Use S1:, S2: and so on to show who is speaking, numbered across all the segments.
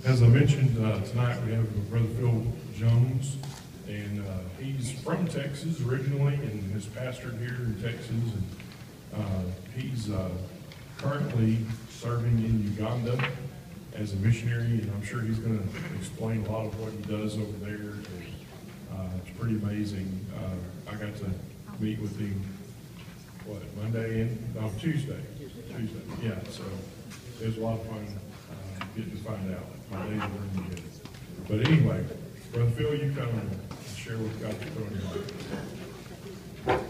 S1: As I mentioned, tonight we have Brother Phil Jones, and he's from Texas originally and has pastored here in Texas. And he's currently serving in Uganda as a missionary, and I'm sure he's going to explain a lot of what he does over there. It's pretty amazing. I got to meet with him, Tuesday. Yeah, so it was a lot of fun getting to find out. My days are really good. But anyway, Brother Phil, you come and share what God's doing in your life.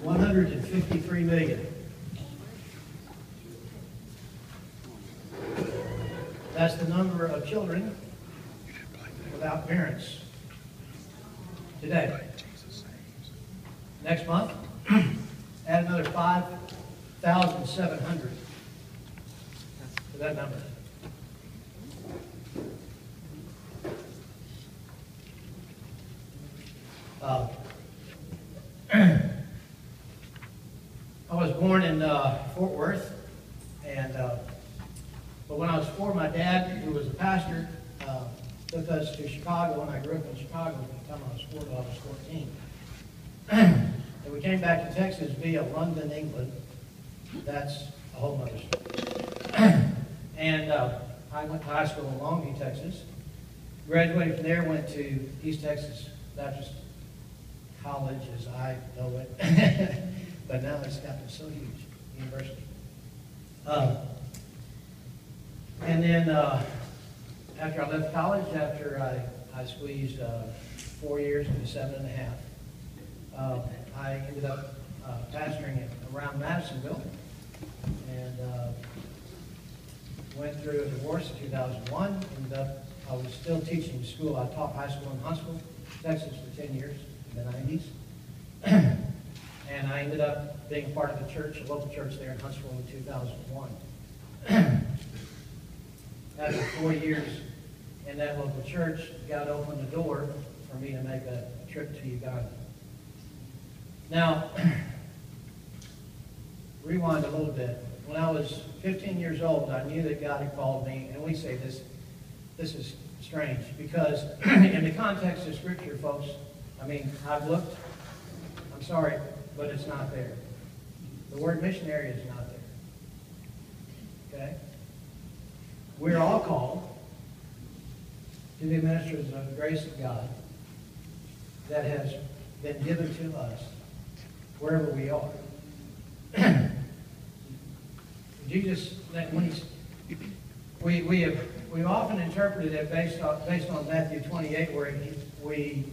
S2: $153 million. That's the number of children without parents today. Next month, add another 5,700 to that number. I was born in Fort Worth, and but when I was 4, my dad, who was a pastor, took us to Chicago, and I grew up in Chicago from the time I was 4 till I was 14. And we came back to Texas via London, England. That's a whole other story. And I went to high school in Longview, Texas. Graduated from there, went to East Texas Baptist College, as I know it. But now it's gotten so huge, university. And then after I left college, after I squeezed 4 years into 7.5, I ended up pastoring around Madisonville, and went through a divorce in 2001. I was still teaching school. I taught high school in Huntsville, Texas for 10 years in the 90s. And I ended up being a part of the church, a local church there in Huntsville in 2001. After 4 years in that local church, God opened the door for me to make a trip to Uganda. Now, rewind a little bit. When I was 15 years old, I knew that God had called me, and we say this is strange, because in the context of Scripture, folks, I mean, I've looked, I'm sorry, but it's not there. The word missionary is not there. Okay? We're all called to be ministers of the grace of God that has been given to us wherever we are. Jesus, we often interpreted it based on Matthew 28, where we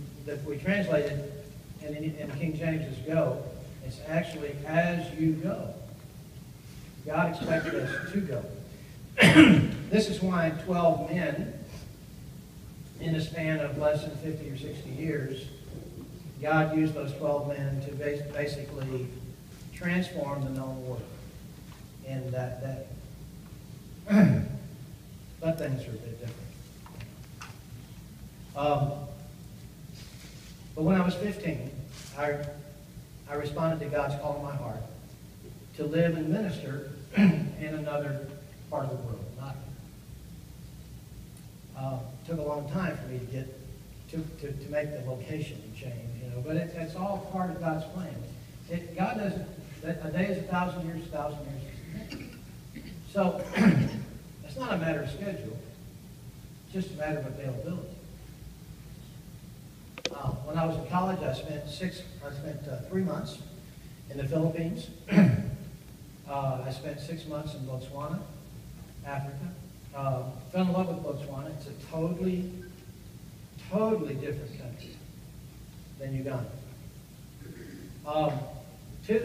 S2: translated in King James's "go." It's actually "as you go." God expected us to go. This is why 12 men, in a span of less than 50 or 60 years, God used those 12 men to basically transform the known world. And that day. But things are a bit different. But when I was 15, I responded to God's call in my heart to live and minister in another part of the world. Took a long time for me to get to make the location change, but it's all part of God's plan. God doesn't. A day is 1,000 years. 1,000 years is a day. So it's not a matter of schedule. It's just a matter of availability. When I was in college, I spent 3 months in the Philippines. I spent 6 months in Botswana, Africa. Fell in love with Botswana. It's a totally different country than Uganda. To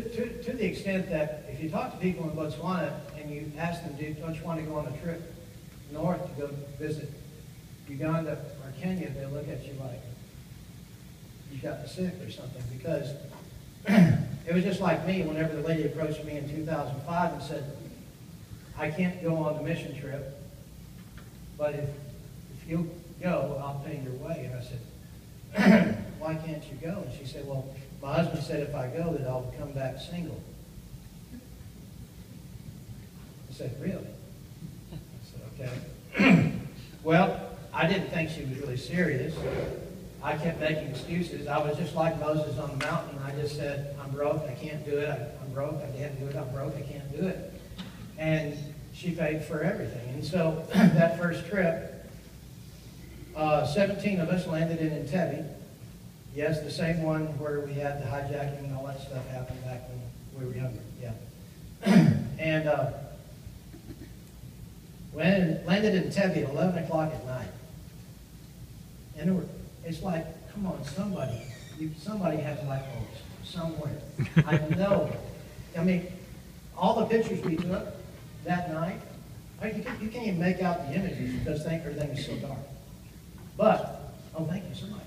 S2: the extent that if you talk to people in Botswana and you ask them, don't you want to go on a trip north to go visit Uganda or Kenya, they'll look at you like you got the sick or something, because it was just like me whenever the lady approached me in 2005 and said, I can't go on the mission trip but if you'll go, I'll pay your way. And I said, why can't you go? And she said, well, my husband said if I go that I'll come back single. I said, really? I said, okay. Well, I didn't think she was really serious. I kept making excuses. I was just like Moses on the mountain. I just said, I'm broke, I can't do it. I'm broke, I can't do it. I'm broke, I can't do it. And she paid for everything. And so that first trip, 17 of us landed in Entebbe. Yes, the same one where we had the hijacking and all that stuff happened back when we were younger. Yeah. And landed in Entebbe at 11 o'clock at night. And it's like, come on, somebody has light bulbs somewhere. I know. I mean, all the pictures we took that night, you can't even make out the images because everything is so dark. But, oh, thank you so much.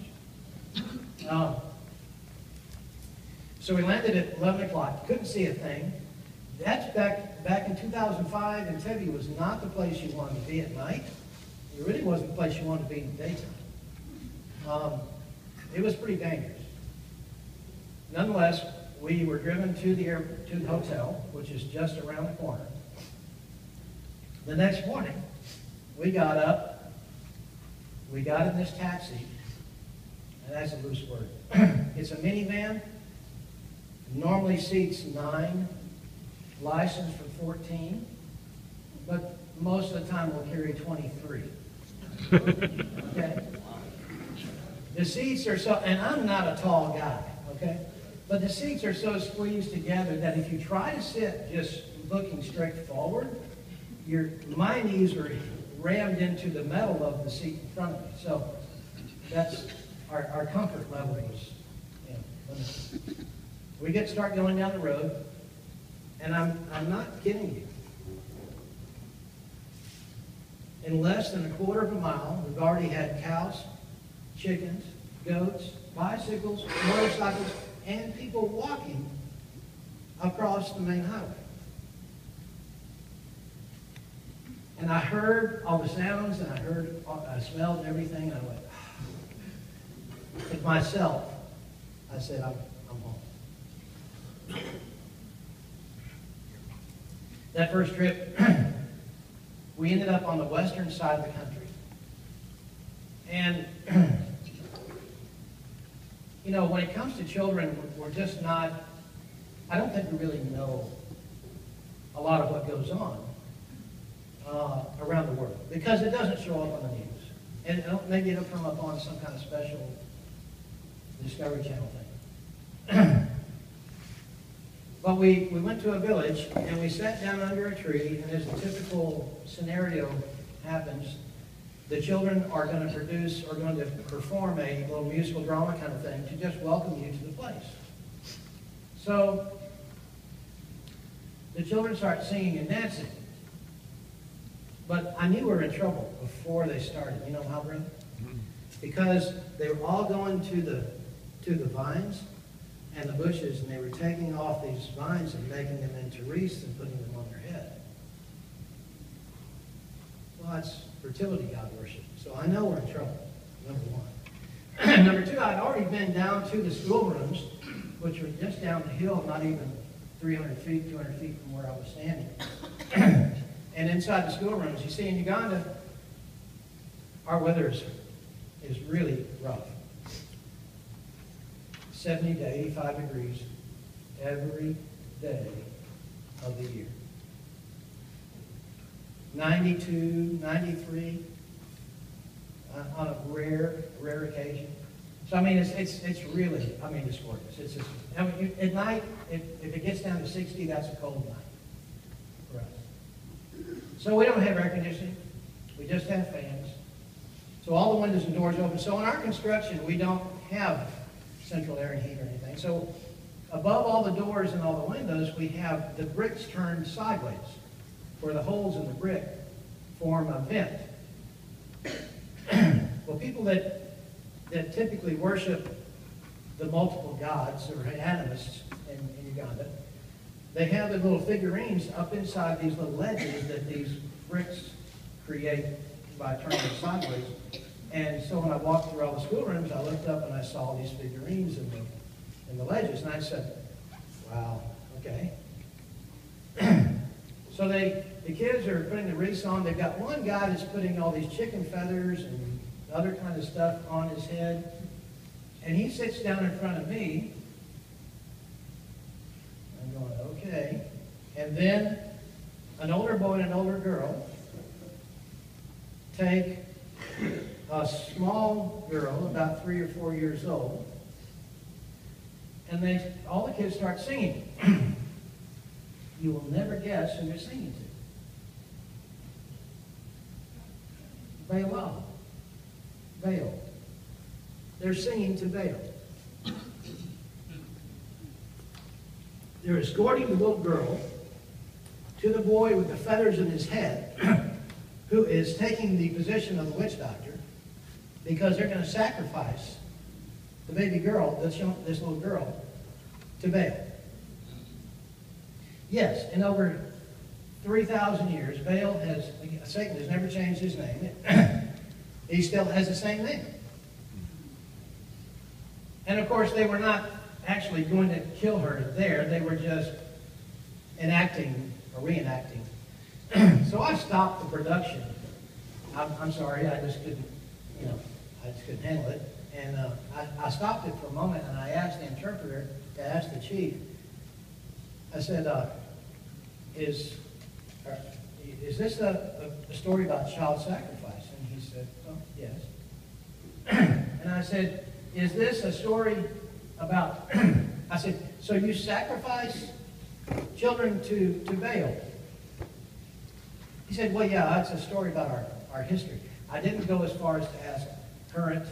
S2: So we landed at 11 o'clock. Couldn't see a thing. That's back in 2005, Entebbe was not the place you wanted to be at night. It really wasn't the place you wanted to be in the daytime. It was pretty dangerous. Nonetheless, we were driven to the hotel, which is just around the corner. The next morning, we got up, we got in this taxi, and that's a loose word. It's a minivan, normally seats 9, licensed for 14, but most of the time we'll carry 23. Okay? The seats are so, and I'm not a tall guy, okay? But the seats are so squeezed together that if you try to sit just looking straight forward, my knees are rammed into the metal of the seat in front of me. So that's our comfort level is, limited. We start going down the road, and I'm not kidding you. In less than a quarter of a mile, we've already had cows, chickens, goats, bicycles, motorcycles, and people walking across the main highway. And I heard all the sounds, and I smelled everything, and I went, with myself, I said, I'm home. That first trip, we ended up on the western side of the country. And, when it comes to children, we're just not, I don't think we really know a lot of what goes on around the world, because it doesn't show up on the news. And maybe it'll come up on some kind of special Discovery Channel thing. But we went to a village, and we sat down under a tree, and as a typical scenario happens, the children are going to perform a little musical drama kind of thing to just welcome you to the place. So the children start singing and dancing. But I knew we were in trouble before they started. You know how, brother? Because they were all going to the vines and the bushes, and they were taking off these vines and making them into wreaths and putting them on their head. Well, that's fertility god worship. So I know we're in trouble, number one. Number two, I'd already been down to the schoolrooms, which were just down the hill, not even 300 feet, 200 feet from where I was standing. And inside the schoolrooms, you see, in Uganda, our weather is really rough. 70 to 85 degrees every day of the year. 92, 93 on a rare occasion. So, I mean, it's really, it's gorgeous. It's just, at night, if it gets down to 60, that's a cold night for us. So we don't have air conditioning. We just have fans. So all the windows and doors open. So in our construction, we don't have central air and heat or anything. So above all the doors and all the windows, we have the bricks turned sideways, where the holes in the brick form a vent. Well, people that typically worship the multiple gods, or animists in Uganda, they have the little figurines up inside these little ledges that these bricks create by turning it sideways. And so when I walked through all the schoolrooms, I looked up and I saw these figurines in the ledges, and I said, wow, okay. So the kids are putting the wreaths on. They've got one guy that's putting all these chicken feathers and other kind of stuff on his head. And he sits down in front of me. I'm going, okay. And then an older boy and an older girl take a small girl, about 3 or 4 years old, and all the kids start singing. You will never guess who they're singing to. Baal. Baal. They're singing to Baal. They're escorting the little girl to the boy with the feathers in his head, who is taking the position of the witch doctor, because they're going to sacrifice the baby girl, this little girl, to Baal. Yes, in over 3,000 years, Satan has never changed his name. He still has the same name. And of course, they were not actually going to kill her there. They were just enacting or reenacting. So I stopped the production. I'm sorry, I just couldn't, I just couldn't handle it. And I stopped it for a moment, and I asked the interpreter, I asked the chief, I said, is this a story about child sacrifice? And he said, oh, yes. And I said, is this a story about, I said, so you sacrifice children to Baal? He said, well, yeah, it's a story about our history. I didn't go as far as to ask current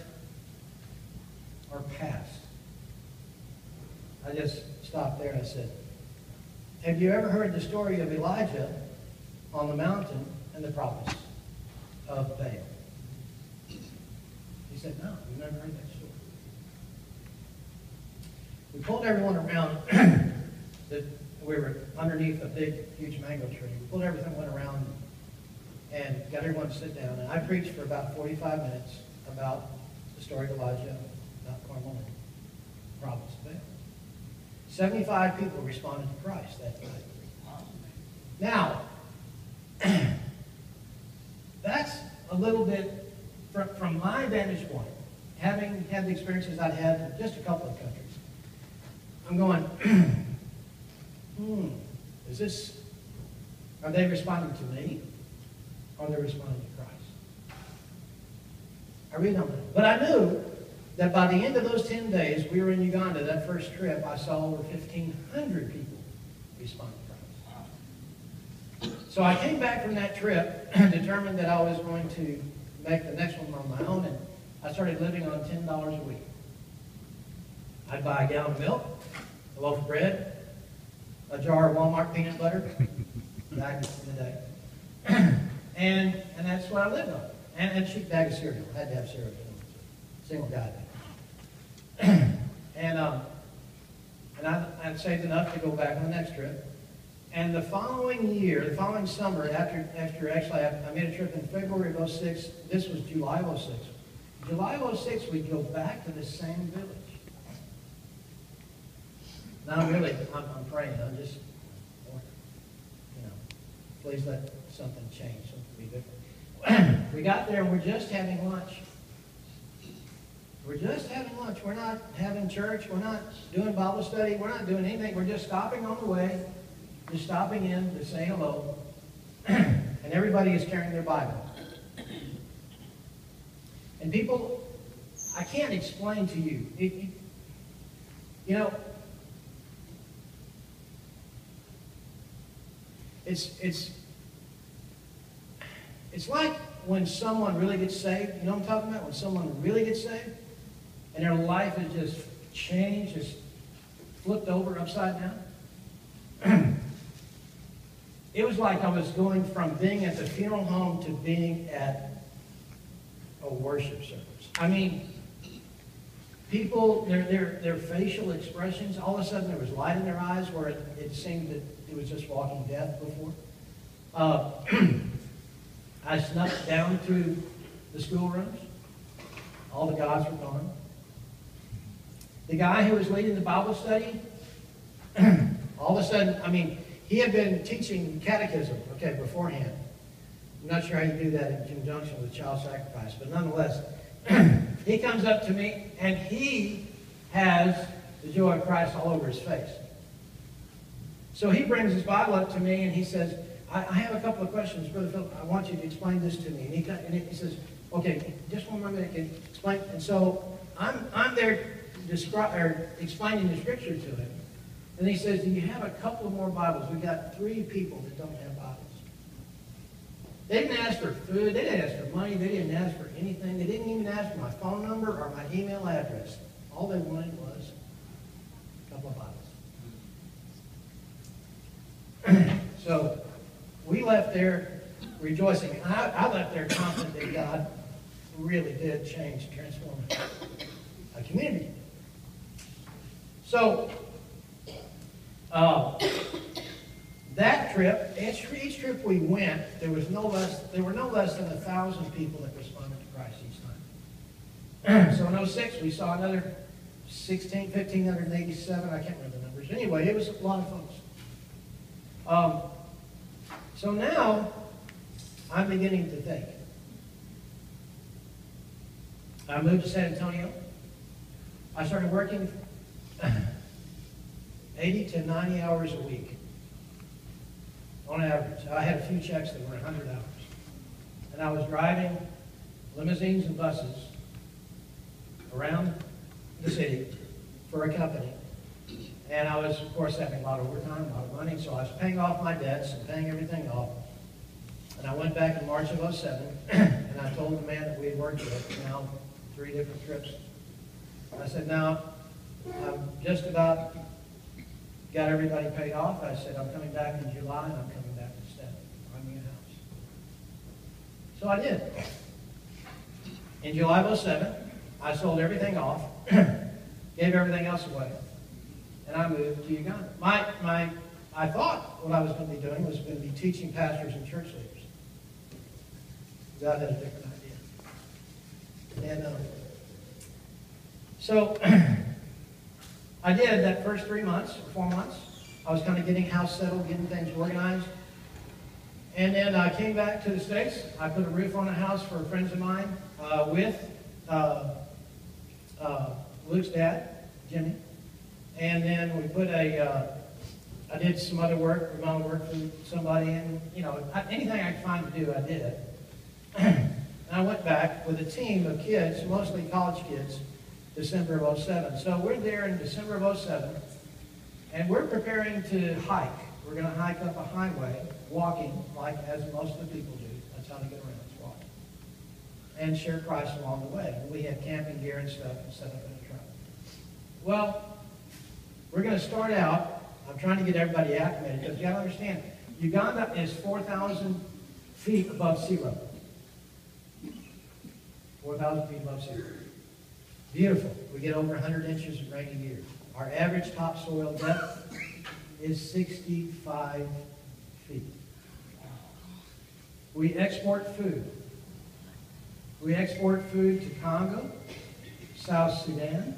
S2: or past. I just stopped there and I said, have you ever heard the story of Elijah on the mountain and the prophets of Baal? He said, no, we've never heard that story. We pulled everyone around. We were underneath a big, huge mango tree. We pulled everything, went around, and got everyone to sit down. And I preached for about 45 minutes about the story of Elijah, about Carmel, and the prophets of Baal. 75 people responded to Christ that night. Now, that's a little bit, from my vantage point, having had the experiences I've had in just a couple of countries, I'm going, are they responding to me? Or are they responding to Christ? I really don't know. But I knew that by the end of those 10 days, we were in Uganda, that first trip, I saw over 1,500 people respond to Christ. So I came back from that trip determined that I was going to make the next one on my own, and I started living on $10 a week. I'd buy a gallon of milk, a loaf of bread, a jar of Walmart peanut butter, back in the day. And that's what I lived on. And a cheap bag of cereal. I had to have cereal. Single guy. And I'd saved enough to go back on the next trip. And the following year, the following summer, after actually I made a trip in February of 06. This was July of 06. July of 06, we'd go back to the same village. Now I'm praying. I'm just, please let something change, something be different. We got there and we're just having lunch. We're just having lunch. We're not having church. We're not doing Bible study. We're not doing anything. We're just stopping on the way, just stopping in to say hello. And everybody is carrying their Bible. And people, I can't explain to you. It's like when someone really gets saved. You know what I'm talking about? When someone really gets saved and their life is just changed, just flipped over upside down. It was like I was going from being at the funeral home to being at a worship service. I mean, people, their facial expressions, all of a sudden there was light in their eyes where it seemed that it was just walking death before. I snuck down to the schoolrooms. All the gods were gone. The guy who was leading the Bible study, all of a sudden, I mean, he had been teaching catechism, okay, beforehand. I'm not sure how you do that in conjunction with child sacrifice, but nonetheless, he comes up to me, and he has the joy of Christ all over his face. So he brings his Bible up to me, and he says, I have a couple of questions, Brother Philip. I want you to explain this to me. And he says, okay, just one more minute, can you explain? And so I'm there explaining the Scripture to him. And he says, do you have a couple of more Bibles? We've got 3 people that don't have Bibles. They didn't ask for food. They didn't ask for money. They didn't ask for anything. They didn't even ask for my phone number or my email address. All they wanted was a couple of Bibles. So we left there rejoicing. I left there confident that God really did change, transform a community. So that trip, each trip we went, there were no less than 1,000 people that responded to Christ each time. So in 2006, we saw another 1,587. I can't remember the numbers. Anyway, it was a lot of folks. So now, I'm beginning to think. I moved to San Antonio. I started working 80 to 90 hours a week. On average. I had a few checks that were 100 hours. And I was driving limousines and buses around the city for a company. And I was, of course, having a lot of overtime, a lot of money, so I was paying off my debts and paying everything off. And I went back in March of 2007, and I told the man that we had worked with, now 3 different trips. I said, now, I'm just about got everybody paid off. I said, I'm coming back in July, and I'm coming back to stay. I'm in a house. So I did. In July of 2007, I sold everything off, gave everything else away, and I moved to Uganda. I thought what I was going to be doing was going to be teaching pastors and church leaders. God had a different idea. And so I did that first 3 months, or 4 months. I was kind of getting house settled, getting things organized. And then I came back to the States. I put a roof on a house for friends of mine with Luke's dad, Jimmy. And then we put I did some other work, remote work for somebody, and, anything I could find to do, I did. And I went back with a team of kids, mostly college kids, December of 2007. So we're there in December of 2007, and we're preparing to hike. We're going to hike up a highway, walking, like as most of the people do. That's how they get around, is walking. And share Christ along the way. And we had camping gear and stuff and set up in a truck. Well, we're going to start out. I'm trying to get everybody acclimated, because you got to understand, Uganda is 4,000 feet above sea level. 4,000 feet above sea level. Beautiful. We get over 100 inches of rain a year. Our average topsoil depth is 65 feet. We export food. We export food to Congo, South Sudan,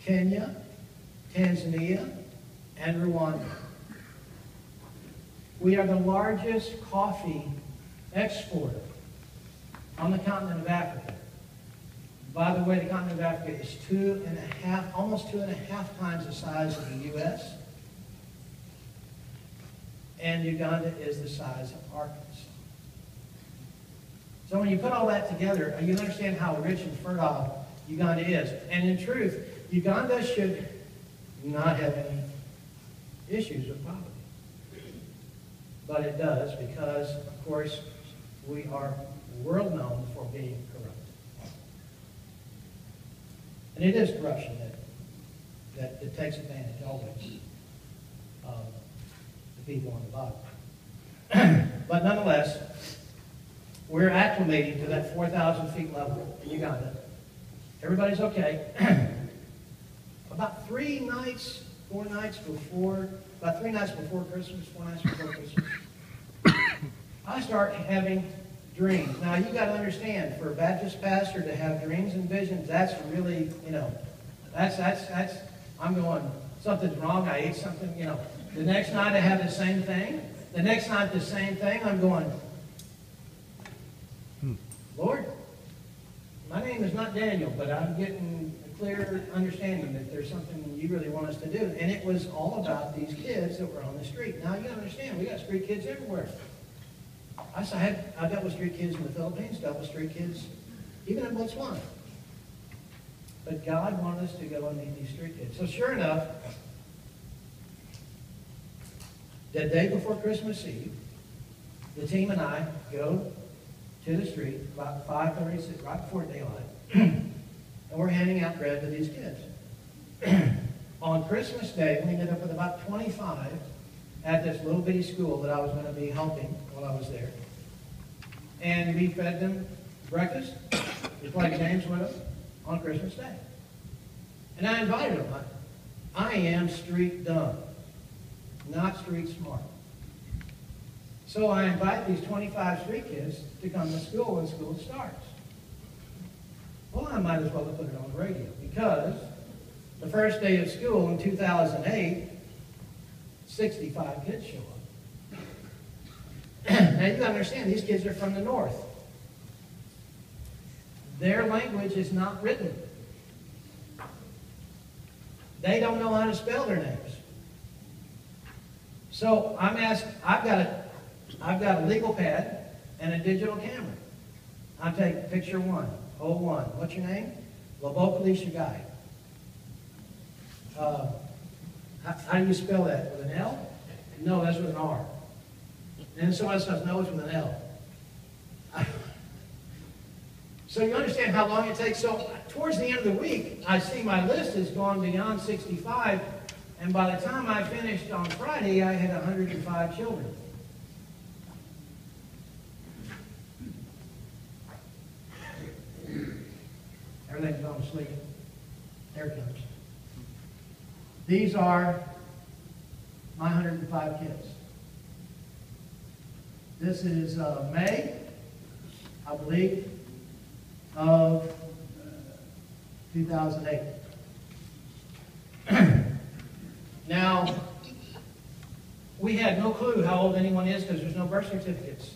S2: Kenya, Tanzania, and Rwanda. We are the largest coffee exporter on the continent of Africa. By the way, the continent of Africa is almost 2.5 times the size of the U.S. And Uganda is the size of Arkansas. So when you put all that together, you understand how rich and fertile Uganda is. And in truth, Uganda should not have any issues with poverty. But it does, because, of course, we are world known for being corrupt. And it is corruption that takes advantage always of the people on the bottom. But nonetheless, we're acclimating to that 4,000 feet level in Uganda. Everybody's okay. About 3 nights before Christmas, 4 nights before Christmas, I start having dreams. Now, you got to understand, for a Baptist pastor to have dreams and visions, that's really, I'm going, something's wrong, I ate something, The next night I have the same thing. The next night the same thing. I'm going, Lord, my name is not Daniel, but I'm getting a clear understanding that there's something you really want us to do. And it was all about these kids that were on the street. Now, you got to understand, we got street kids everywhere. I dealt with street kids in the Philippines, dealt with street kids even in Botswana. But God wanted us to go and meet these street kids. So sure enough, the day before Christmas Eve, the team and I go to the street about 5:30, right before daylight, and we're handing out bread to these kids. On Christmas Day, we ended up with about 25 at this little bitty school that I was going to be helping while I was there. And we fed them breakfast. We played games with them on Christmas Day. And I invited them. I am street dumb, not street smart. So I invite these 25 street kids to come to school when school starts. Well, I might as well have put it on the radio because the first day of school in 2008, 65 kids show up. Now you got to understand, these kids are from the north. Their language is not written. They don't know how to spell their names. So I'm asked, I've got a legal pad and a digital camera. I take picture 1, 01. What's your name? Labokali Shagai. How do you spell that? With an L? No, that's with an R. And someone else says, no, it's with an L. So you understand how long it takes. So towards the end of the week, I see my list has gone beyond 65. And by the time I finished on Friday, I had 105 children. Everything's gone to sleep. There it comes. These are my 105 kids. This is May, I believe, of 2008. Now, we had no clue how old anyone is because there's no birth certificates.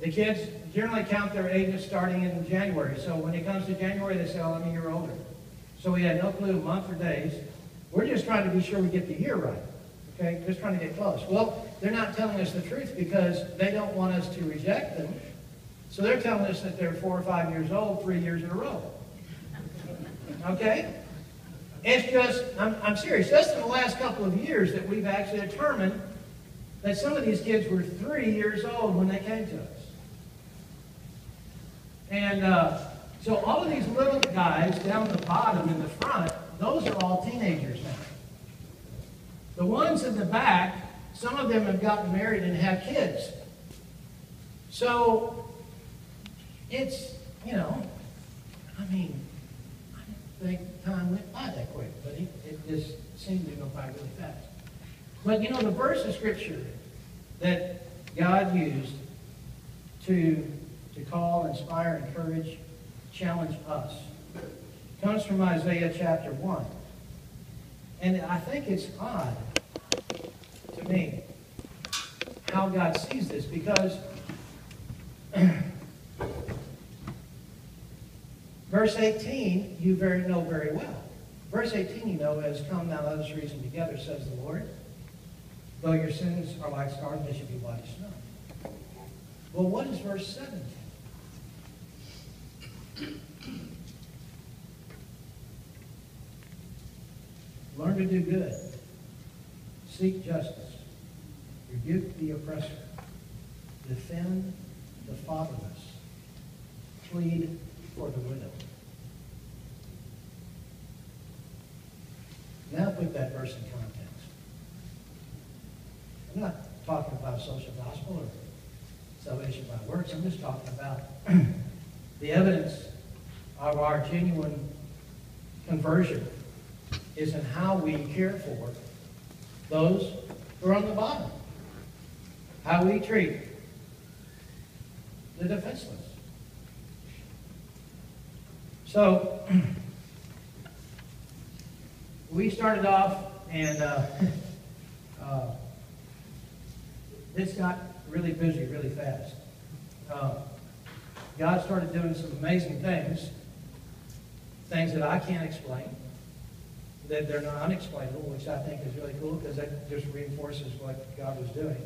S2: The kids generally count their ages starting in January. So when it comes to January, they say, oh, I'm a year older. So we had no clue, month or days. We're just trying to be sure we get the year right. Okay? Just trying to get close. Well, they're not telling us the truth because they don't want us to reject them. So they're telling us that they're 4 or 5 years old 3 years in a row. Okay? It's just, I'm serious, just in the last couple of years that we've actually determined that some of these kids were 3 years old when they came to us. And so all of these little guys down the bottom in the front, those are all teenagers now. The ones in the back, some of them have gotten married and have kids. So it's, I didn't think time went by that quick, but it just seemed to go by really fast. But the verse of Scripture that God used to call, inspire, encourage, challenge us comes from Isaiah chapter 1. And I think it's odd to me how God sees this because verse 18, you know very well. Verse 18, is come now let us reason together, says the Lord. Though your sins are like scarlet, they should be white as snow. Well, what is verse 17? Learn to do good. Seek justice. Rebuke the oppressor. Defend the fatherless. Plead for the widow. Now put that verse in context. I'm not talking about social gospel or salvation by works. I'm just talking about the evidence of our genuine conversion is in how we care for those who are on the bottom. How we treat the defenseless. So we started off, and this got really busy really fast. God started doing some amazing things that I can't explain, that they're not unexplainable, which I think is really cool because that just reinforces what God was doing.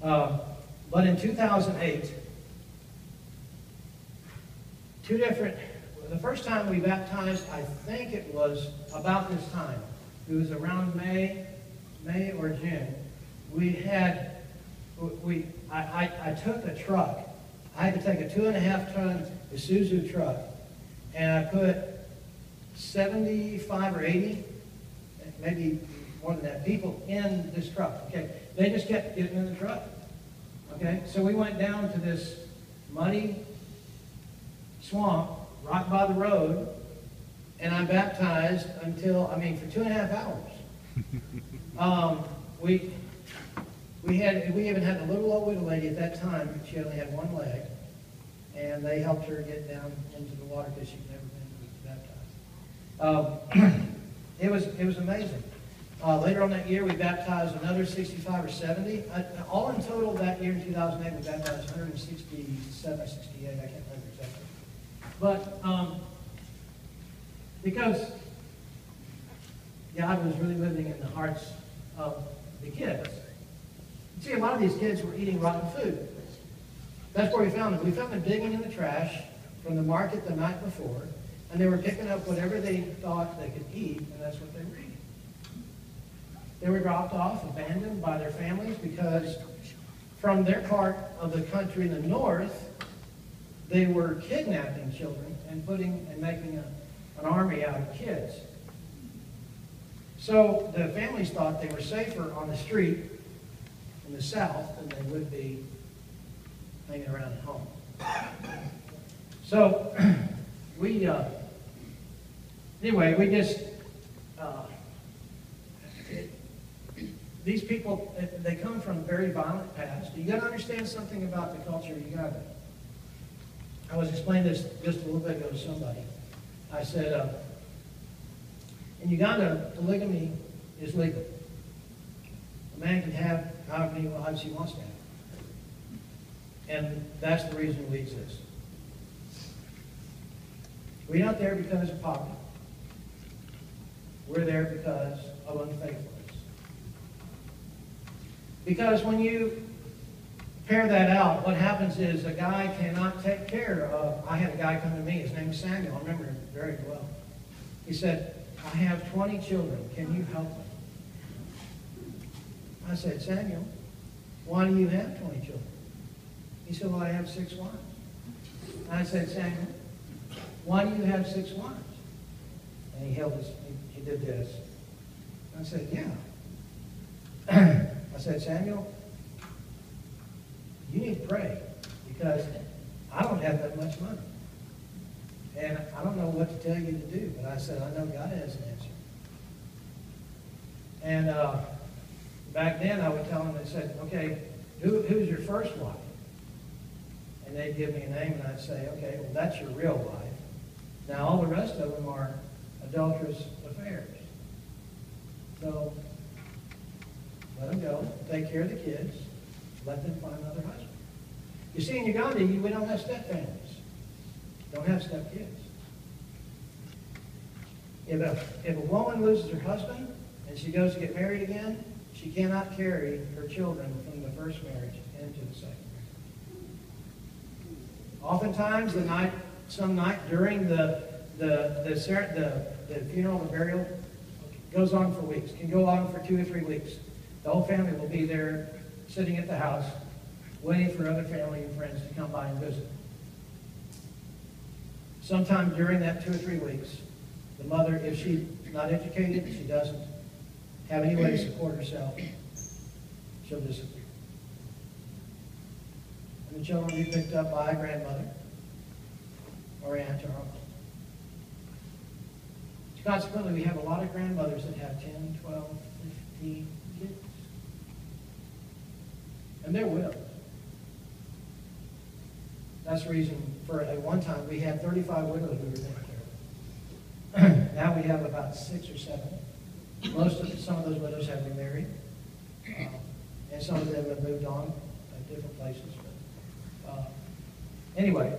S2: But in 2008, the first time we baptized, I think it was about this time. It was around May or June. I took a truck. I had to take a 2.5-ton Isuzu truck, and I put 75 or 80, maybe more than that, people in this truck. Okay, they just kept getting in the truck. Okay, so we went down to this muddy swamp right by the road, and I baptized for 2.5 hours. We even had a little old widow lady at that time. She only had one leg, and they helped her get down into the water because she'd never been baptized. It was amazing. Later on that year, we baptized another 65 or 70. All in total that year in 2008, we baptized 167 or 68. I can't remember exactly. But because God was really living in the hearts of the kids. See, a lot of these kids were eating rotten food. That's where we found them. We found them digging in the trash from the market the night before, and they were picking up whatever they thought they could eat, and that's what they were eating. They were dropped off, abandoned by their families, because from their part of the country in the north, they were kidnapping children and making an army out of kids. So the families thought they were safer on the street in the south than they would be hanging around at home. So these people, they come from a very violent past. You got to understand something about the culture of Uganda. I was explaining this just a little bit ago to somebody. I said, in Uganda, polygamy is legal. A man can have however many wives he wants to have. And that's the reason we exist. We're not there because of poverty. We're there because of unfaithfulness. Because when you pair that out, what happens is a guy cannot take care of. I had a guy come to me, his name was Samuel, I remember him very well. He said, I have 20 children, can you help me? I said, Samuel, why do you have 20 children? He said, well, I have 6 wives. I said, Samuel, why do you have 6 wives? And he did this. I said, yeah. I said, Samuel, you need to pray because I don't have that much money. And I don't know what to tell you to do, but I said, I know God has an answer. And back then I would tell them, they said, okay, who's your first wife? And they'd give me a name and I'd say, okay, well, that's your real wife. Now all the rest of them are adulterous affairs. So let them go, take care of the kids, let them find another husband. You see, in Uganda, we don't have step families. Don't have step kids. If a woman loses her husband and she goes to get married again, she cannot carry her children from the first marriage into the second marriage. Oftentimes, some night during the funeral, the burial, goes on for weeks. Can go on for 2 or 3 weeks. The whole family will be there, sitting at the house, waiting for other family and friends to come by and visit. Sometime during that 2 or 3 weeks, the mother, if she's not educated, she doesn't have any way to support herself, she'll disappear. And the children will be picked up by a grandmother or aunt or uncle. Consequently, we have a lot of grandmothers that have 10, 12, 15 kids. And they're widows. That's the reason for at one time we had 35 widows we were taking care of. Now we have about 6 or 7. Some of those widows have remarried, and some of them have moved on at different places. But, anyway,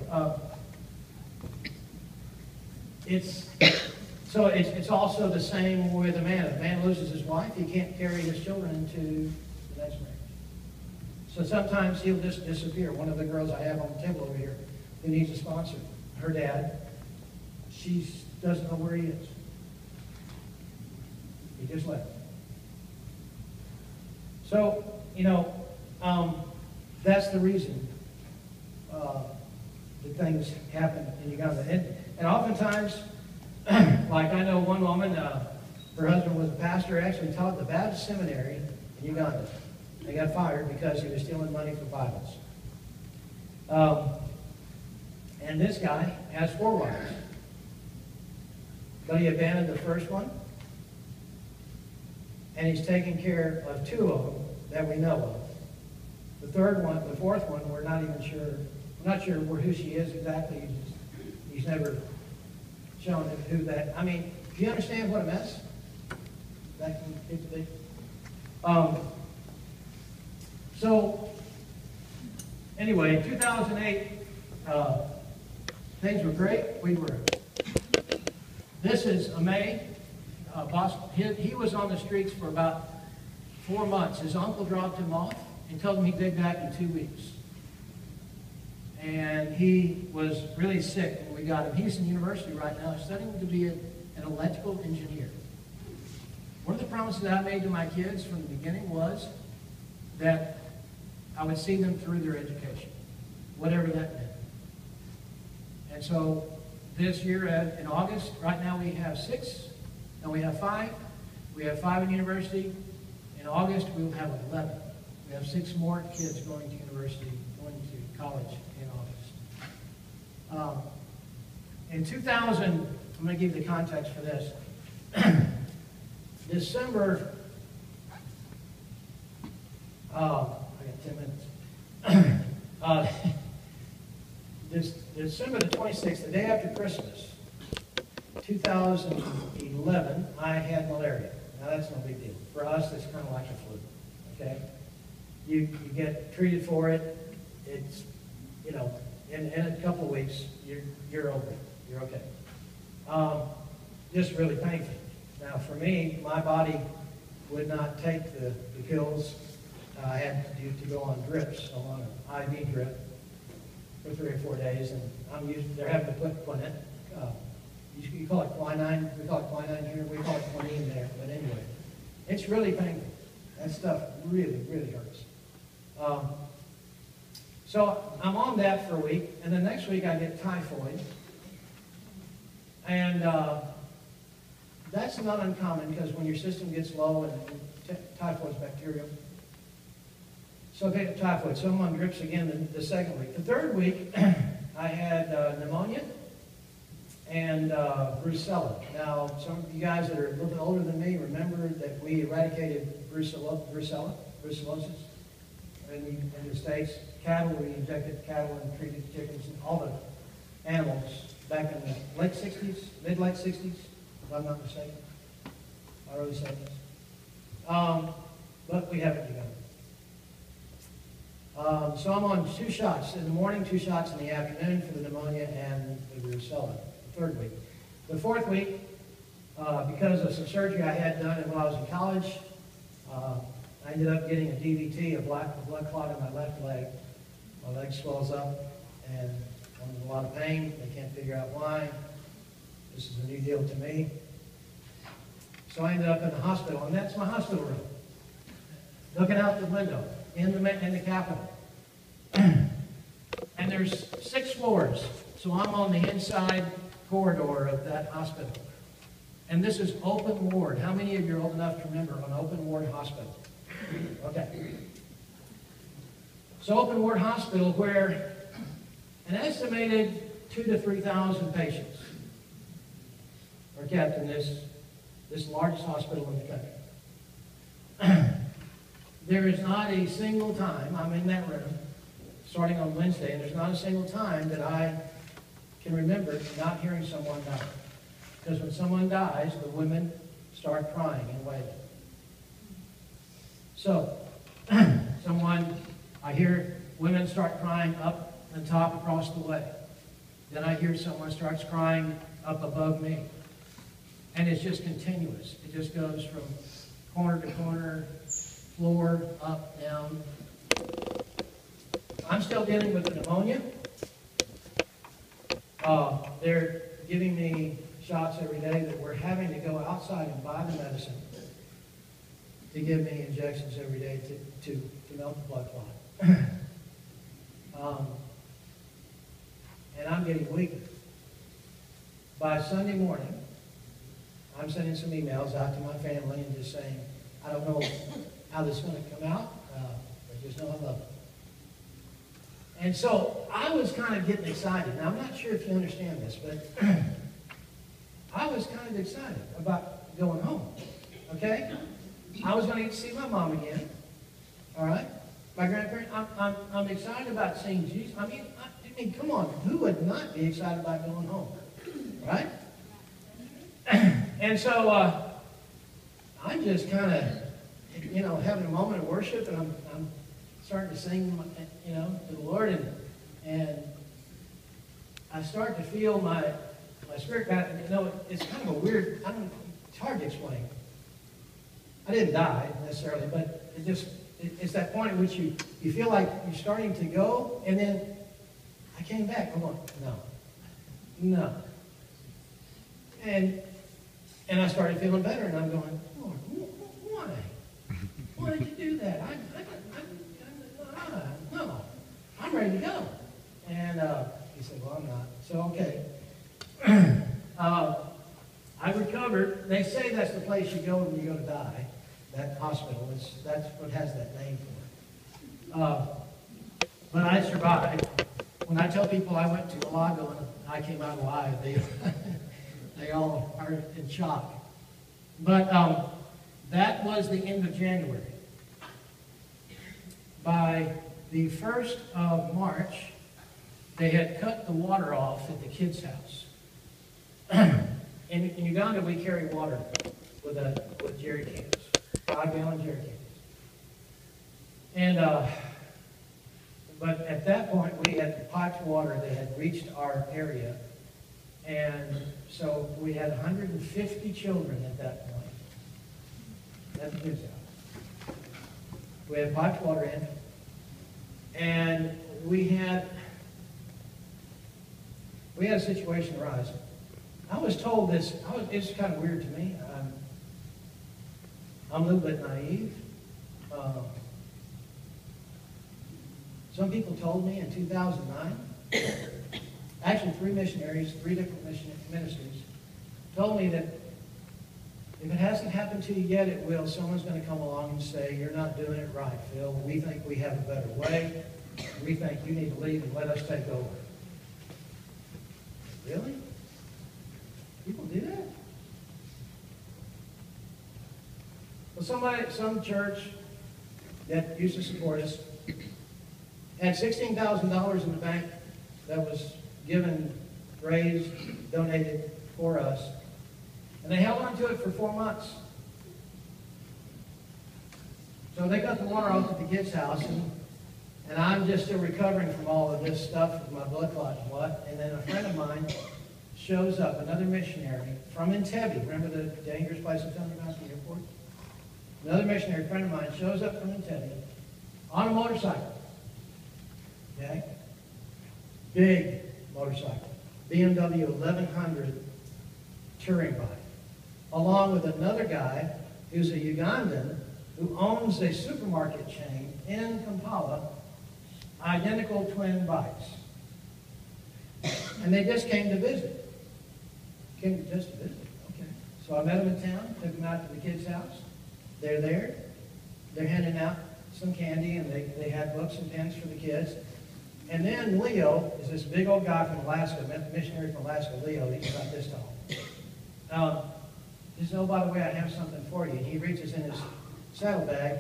S2: it's also the same with a man. If a man loses his wife, he can't carry his children into the next marriage. So sometimes he'll just disappear. One of the girls I have on the table over here who needs a sponsor, her dad, she doesn't know where he is. He just left. So, that's the reason that things happen in Uganda. And oftentimes, like I know one woman, her husband was a pastor, actually taught the Baptist seminary in Uganda. They got fired because he was stealing money for Bibles. And this guy has 4 wives. But he abandoned the first one. And he's taking care of 2 of them that we know of. The 4th one, we're not even sure. I'm not sure who she is exactly. He's never shown who that. I mean, do you understand what a mess that can get to be? So, anyway, in 2008, things were great. This is a May. He was on the streets for about 4 months. His uncle dropped him off and told him he'd be back in 2 weeks. And he was really sick when we got him. He's in university right now studying to be an electrical engineer. One of the promises that I made to my kids from the beginning was that I would see them through their education, whatever that meant. And so this year in August, right now we have 6, and we have 5. We have 5 in university. In August, we will have 11. We have 6 more kids going to university, going to college in August. In 2000, I'm going to give you the context for this. December, I got 10 minutes. December the 26th, the day after Christmas, 2011, I had malaria. Now that's no big deal. For us, it's kind of like a flu. Okay, you get treated for it. It's in a couple of weeks you're over it. You're okay. Just really painful. Now for me, my body would not take the pills. I had to go on drips. I'm on an IV drip for 3 or 4 days, and they're having to put quinine. You call it quinine. We call it quinine here. We call it quinine there. But anyway, it's really painful. That stuff really, really hurts. So I'm on that for a week, and the next week I get typhoid. And that's not uncommon because when your system gets low and typhoid is bacterial. So I get typhoid. So I'm on drips again the second week. The third week, I had pneumonia and brucella. Now, some of you guys that are a little bit older than me remember that we eradicated brucellosis in the States. Cattle, we injected cattle and treated chickens and all the animals back in the late 60s, mid-late 60s, if I'm not mistaken, early 70s. But we haven't begun. So I'm on 2 shots in the morning, 2 shots in the afternoon for the pneumonia and the brucella, the third week. The fourth week, because of some surgery I had done when I was in college, I ended up getting a DVT, a blood clot in my left leg. My leg swells up, and I'm in a lot of pain. They can't figure out why. This is a new deal to me. So I ended up in the hospital, and that's my hospital room. Looking out the window in the Capitol. And there's 6 floors, so I'm on the inside corridor of that hospital. And this is open ward. How many of you are old enough to remember an open ward hospital? Okay. So open ward hospital where an estimated 2,000 to 3,000 patients are kept in this largest hospital in the country. There is not a single time I'm in that room, starting on Wednesday, and there's not a single time that I can remember not hearing someone die. Because when someone dies, the women start crying and wailing. So, I hear women start crying up and top across the way. Then I hear someone starts crying up above me. And it's just continuous. It just goes from corner to corner, floor, up, down. I'm still dealing with the pneumonia. They're giving me shots every day that we're having to go outside and buy the medicine to give me injections every day to melt the blood clot. And I'm getting weaker. By Sunday morning, I'm sending some emails out to my family and just saying, I don't know how this is going to come out, but just know I love it. And so I was kind of getting excited. Now, I'm not sure if you understand this, but I was kind of excited about going home, okay? I was going to get to see my mom again, all right? My grandparents, I'm excited about seeing Jesus. I mean, come on, who would not be excited about going home, right? And so I'm just kind of, having a moment of worship, and I'm starting to sing, to the Lord, and I start to feel my spirit. It's kind of a weird. It's hard to explain. I didn't die necessarily, but it's that point at which you feel like you're starting to go, and then I came back. I'm going, no. And I started feeling better, and I'm going, Lord, why? Why did you do that? No, I'm ready to go. And he said, well, I'm not. So, okay. I recovered. They say that's the place you go when you go to die, that hospital. That's what has that name for it. But I survived. When I tell people I went to Lago and I came out alive, they all are in shock. But that was the end of January. By the 1st of March, they had cut the water off at the kids' house. In Uganda, we carry water with jerry cans, 5-gallon jerry cans. And but at that point, we had piped water that had reached our area, and so we had 150 children at that point at the kids' house. We had piped water in, and we had a situation arise. I was told this. It's kind of weird to me. I'm a little bit naive. Some people told me in 2009, actually 3 different ministries, told me that if it hasn't happened to you yet, it will. Someone's going to come along and say, you're not doing it right, Phil. We think we have a better way. We think you need to leave and let us take over. Really? People do that? Well, some church that used to support us had $16,000 in the bank that was given, raised, donated for us. And they held on to it for 4 months. So they got the water off at the kids' house, and I'm just still recovering from all of this stuff with my blood clot and what. And then a friend of mine shows up, another missionary from Entebbe. Remember the dangerous place I'm telling you about, the airport? Another missionary friend of mine shows up from Entebbe on a motorcycle. Okay? Big motorcycle. BMW 1100 touring bike. Along with another guy who's a Ugandan who owns a supermarket chain in Kampala, identical twin bikes. And they just came to visit. Came just to visit. Okay. So I met them in town, took them out to the kids' house. They're there. They're handing out some candy, and they had books and pens for the kids. And then Leo is this big old guy from Alaska, missionary from Alaska, Leo. He's about this tall. He said, oh, by the way, I have something for you. And he reaches in his saddlebag,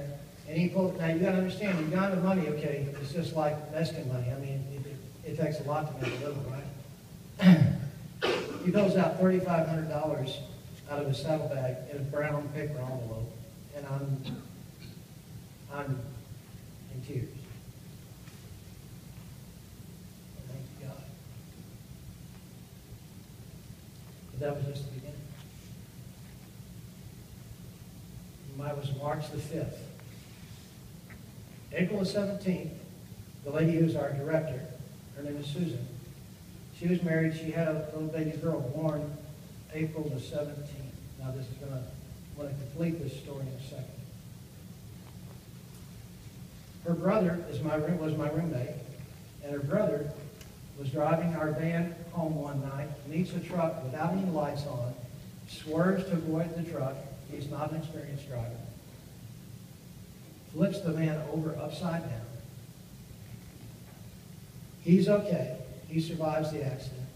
S2: And he pulled, now you got to understand, Uganda money, okay, it's just like Mexican money. I mean, it takes a lot to make a living, right? He pulls out $3,500 out of his saddlebag in a brown paper envelope, and I'm in tears. Thank you, God. But that was just the beginning. Mine was March the 5th. April the 17th, the lady who's our director, her name is Susan, she was married. She had a little baby girl born April the 17th. Now this is going to, I want to complete this story in a second. Her brother was my roommate, and her brother was driving our van home one night, meets a truck without any lights on, swerves to avoid the truck. He's not an experienced driver. Flips the van over upside down. He's okay. He survives the accident.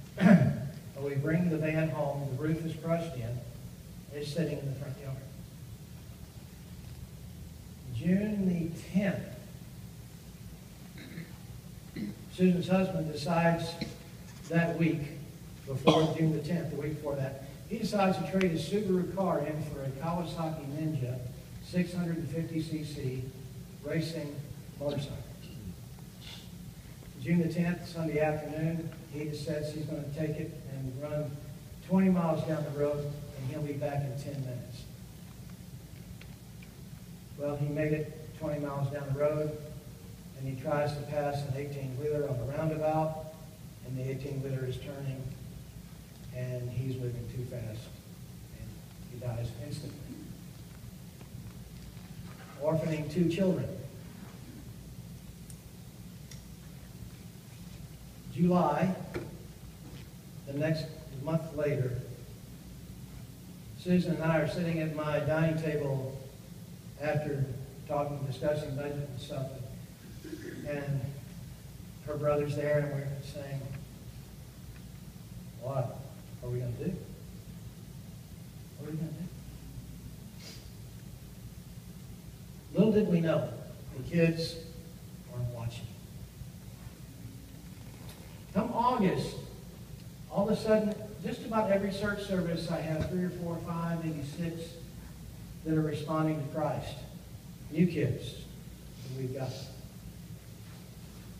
S2: But we bring the van home. The roof is crushed in. It's sitting in the front yard. June the 10th, Susan's husband decides that week, before June the 10th, the week before that, he decides to trade his Subaru car in for a Kawasaki Ninja 650cc racing motorcycle. June the 10th, Sunday afternoon, he decides he's going to take it and run 20 miles down the road, and he'll be back in 10 minutes. Well, he made it 20 miles down the road, and he tries to pass an 18-wheeler on the roundabout, and the 18-wheeler is turning, and he's moving too fast, and he dies instantly. Orphaning 2 children. July, the next month later, Susan and I are sitting at my dining table after discussing budget and stuff, and her brother's there, and we're saying, what are we going to do? What are we going to do? Little did we know, the kids weren't watching. Come August, all of a sudden, just about every church service, I have 3 or 4 or 5, maybe 6 that are responding to Christ. New kids that we've got.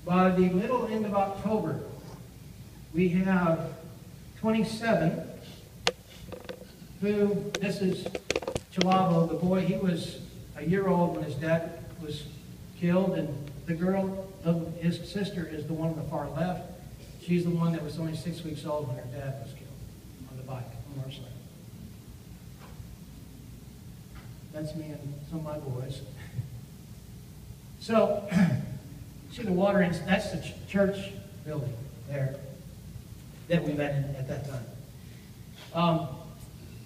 S2: By the middle end of October, we have 27 who, this is Chilavo, the boy, he was a year old when his dad was killed, and the girl, his sister, is the one on the far left. She's the one that was only 6 weeks old when her dad was killed on the bike, on the motorcycle. That's me and some of my boys. So, see the water, that's the church building there that we met in at that time.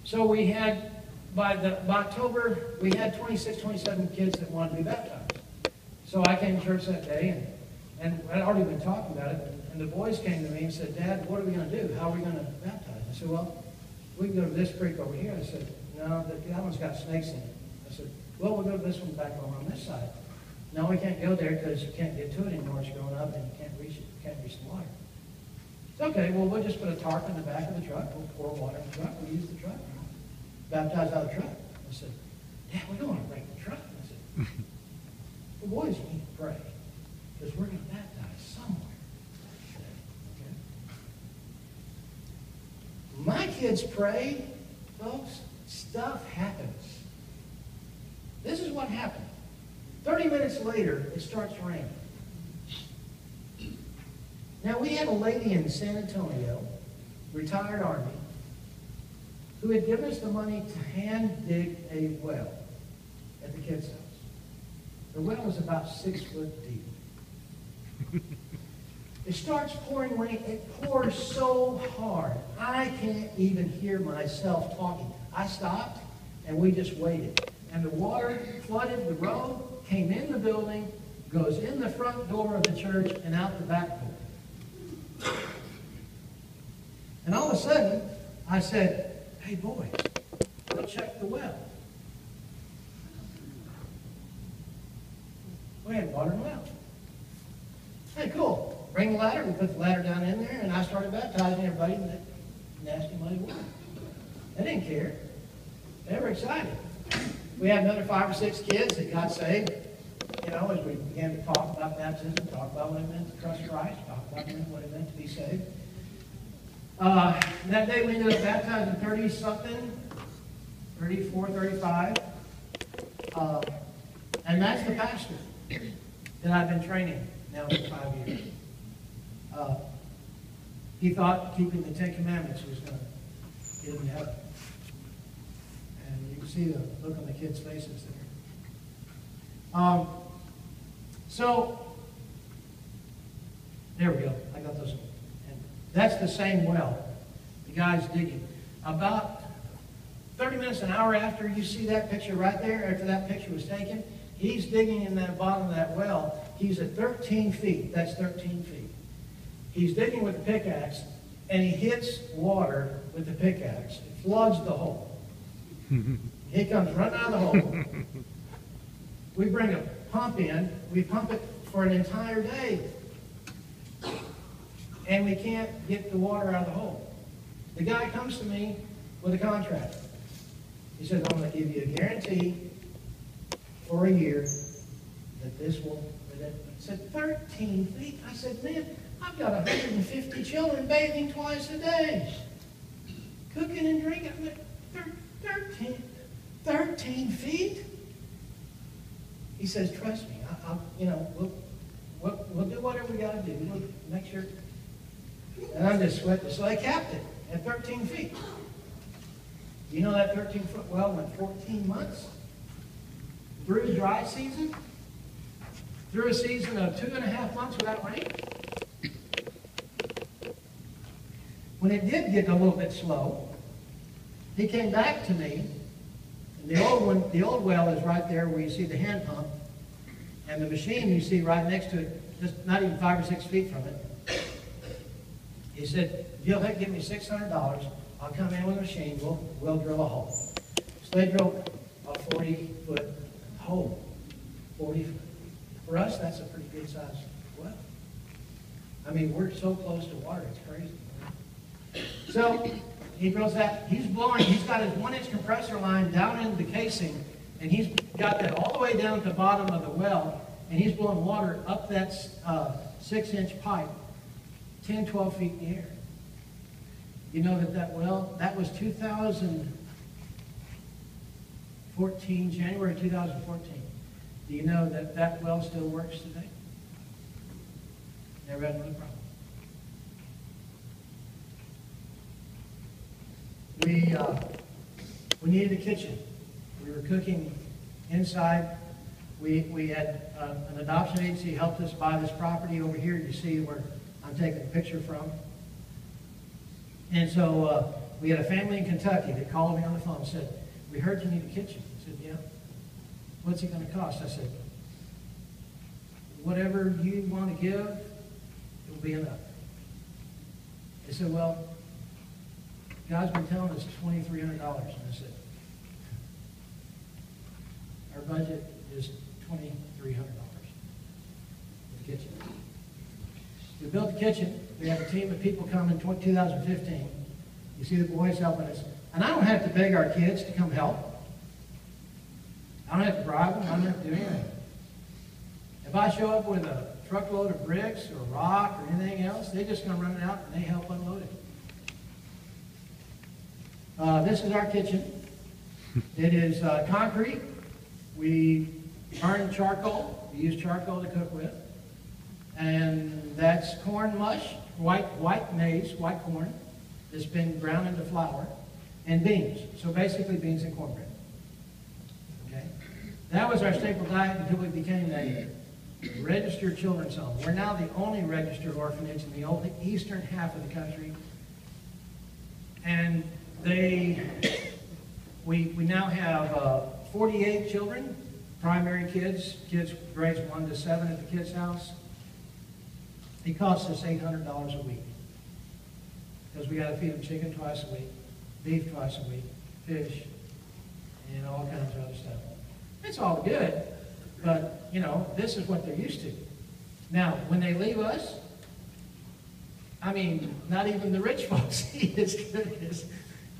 S2: So we had, by October, we had 26, 27 kids that wanted to be baptized. So I came to church that day, and I'd already been talking about it, and the boys came to me and said, Dad, what are we going to do? How are we going to baptize? I said, well, we can go to this creek over here. I said, no, that one's got snakes in it. I said, well, we'll go to this one back over on this side. No, we can't go there because you can't get to it anymore. It's growing up and you can't reach it. You can't reach the water. It's okay. Well, we'll just put a tarp in the back of the truck. We'll pour water in the truck. We'll use the truck. Baptize out of the truck. I said, Dad, we don't want to break the truck. I said, well, boys, you need to pray because we're going to baptize somewhere. Okay. My kids pray, folks. Stuff happens. This is what happened. 30 minutes later, it starts raining. Now, we had a lady in San Antonio, retired Army, who had given us the money to hand dig a well at the kids' house. The well was about 6 foot deep. It starts pouring rain. It pours so hard, I can't even hear myself talking. I stopped, and we just waited. And the water flooded the road, came in the building, goes in the front door of the church, and out the back door. And all of a sudden, I said, hey, boys, go check the well. We had water in the well. Hey, cool. Bring the ladder. We put the ladder down in there, and I started baptizing everybody in that nasty muddy water. They didn't care. They were excited. We had another 5 or 6 kids that got saved. You know, as we began to talk about baptism, talk about what it meant to trust Christ, talk about what it meant to be saved. That day we ended up baptizing 30-something, 34, 35. And that's the pastor that I've been training now for 5 years. He thought keeping the 10 Commandments was going to get him to heaven. And you can see the look on the kids' faces there. So, there we go. I got those. And that's the same well. The guy's digging. About 30 minutes, an hour after you see that picture right there, after that picture was taken, he's digging in that bottom of that well. He's at 13 feet. That's 13 feet. He's digging with a pickaxe, and he hits water with the pickaxe. It floods the hole. He comes running out of the hole. We bring a pump in. We pump it for an entire day. And we can't get the water out of the hole. The guy comes to me with a contract. He says, I'm going to give you a guarantee for a year that this will... I said, 13 feet? I said, man, I've got 150 children bathing twice a day. Cooking and drinking. I mean, 13 feet? He says, trust me. We'll do whatever we got to do. We'll make sure. And I'm just sweating. So I capped it at 13 feet. You know that 13-foot well went 14 months through the dry season, through a season of 2.5 months without rain. When it did get a little bit slow, he came back to me. And the old well is right there where you see the hand pump, and the machine you see right next to it, just not even 5 or 6 feet from it. He said, if you'll give me $600, I'll come in with a machine, we'll drill a hole. So they drilled a 40-foot hole. 40 foot. For us, that's a pretty good size well. I mean, we're so close to water, it's crazy. So he drills that. He's blowing. He's got his 1-inch compressor line down in the casing, and he's got that all the way down at the bottom of the well, and he's blowing water up that 6-inch pipe, 10, 12 feet in the air. You know that well, that was 2014, January 2014. Do you know that well still works today? Never had another problem. We needed a kitchen. We were cooking inside. We had an adoption agency helped us buy this property over here. You see where I'm taking a picture from. And so we had a family in Kentucky that called me on the phone and said, we heard you need a kitchen. I said, yeah. What's it going to cost? I said, whatever you want to give, it will be enough. They said, well, God's been telling us $2,300. And I said, our budget is $2,300 for the kitchen. We built the kitchen. We have a team of people come in 2015. You see the boys helping us. And I don't have to beg our kids to come help. I don't have to bribe them. I don't have to do anything. If I show up with a truckload of bricks or rock or anything else, they just come running out and they help unload it. This is our kitchen. It is concrete. We burn charcoal. We use charcoal to cook with. And that's corn mush, white maize, white corn, that's been ground into flour, and beans. So basically beans and cornbread. Okay? That was our staple diet until we became a registered children's home. We're now the only registered orphanage in the eastern half of the country. And we now have 48 children, primary kids grades 1 to 7 at the kids' house. It costs us $800 a week because we got to feed them chicken twice a week, beef twice a week, fish, and all kinds of other stuff. It's all good, But, you know, this is what they're used to. Now, when they leave us, I mean, not even the rich folks eat as good as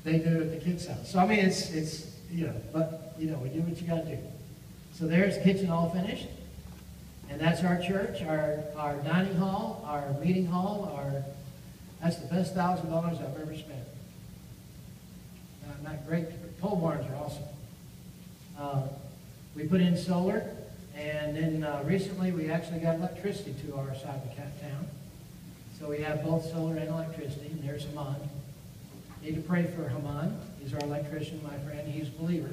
S2: they do at the kids' house. So, I mean, it's you know, but, you know, we do what you got to do. So there's the kitchen all finished. And that's our church, our dining hall, our meeting hall, that's the best $1,000 I've ever spent. Not great, pole barns are awesome. We put in solar, and then recently we actually got electricity to our side of the town. So we have both solar and electricity, and there's Haman. Need to pray for Haman. He's our electrician, my friend. He's a believer,